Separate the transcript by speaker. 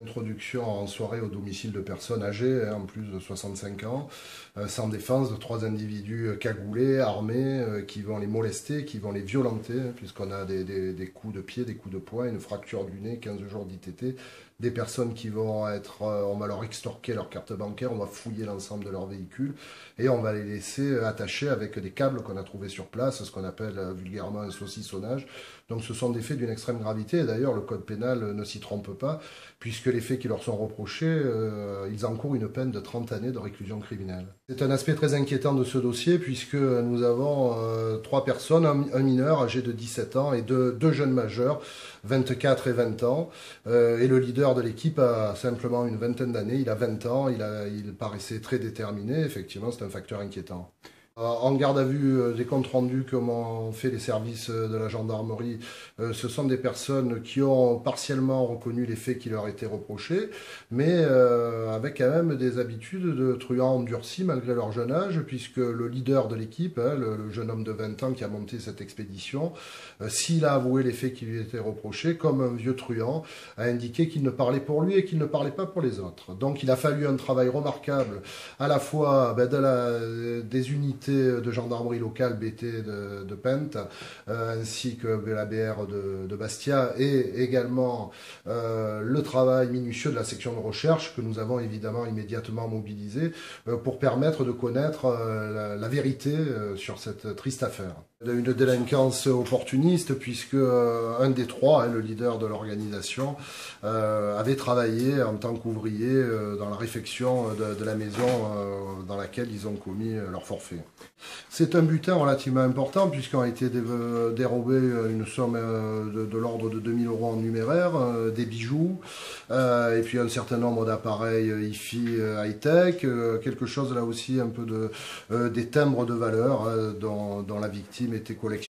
Speaker 1: Introduction en soirée au domicile de personnes âgées, en plus de 65 ans, sans défense, de 3 individus cagoulés, armés, qui vont les molester, qui vont les violenter, puisqu'on a des coups de pied, des coups de poing, une fracture du nez, 15 jours d'ITT, des personnes qui vont être, on va leur extorquer leur carte bancaire, on va fouiller l'ensemble de leur véhicule, et on va les laisser attachés avec des câbles qu'on a trouvés sur place, ce qu'on appelle vulgairement un saucissonnage. Donc ce sont des faits d'une extrême gravité, et d'ailleurs le code pénal ne s'y trompe pas, puisque les faits qui leur sont reprochés, ils encourent une peine de 30 années de réclusion criminelle. C'est un aspect très inquiétant de ce dossier, puisque nous avons 3 personnes, un mineur âgé de 17 ans et deux jeunes majeurs, 24 et 20 ans. Et le leader de l'équipe a simplement une vingtaine d'années, il a 20 ans, il paraissait très déterminé, effectivement c'est un facteur inquiétant. En garde à vue, des comptes rendus que m'ont fait les services de la gendarmerie, ce sont des personnes qui ont partiellement reconnu les faits qui leur étaient reprochés, mais avec quand même des habitudes de truands endurcis malgré leur jeune âge, puisque le leader de l'équipe, le jeune homme de 20 ans qui a monté cette expédition, s'il a avoué les faits qui lui étaient reprochés, comme un vieux truand, a indiqué qu'il ne parlait pour lui et qu'il ne parlait pas pour les autres. Donc il a fallu un travail remarquable, à la fois des unités de gendarmerie locale BT de Pente, ainsi que la BR de Bastia, et également le travail minutieux de la section de recherche que nous avons évidemment immédiatement mobilisé pour permettre de connaître la vérité sur cette triste affaire. Une délinquance opportuniste, puisque un des 3, le leader de l'organisation, avait travaillé en tant qu'ouvrier dans la réfection de la maison dans laquelle ils ont commis leur forfait. C'est un butin relativement important, puisqu'on a été dérobé une somme de l'ordre de 2000 € en numéraire, des bijoux, et puis un certain nombre d'appareils hi-fi high-tech, quelque chose là aussi un peu des timbres de valeur dont la victime était collectionnée.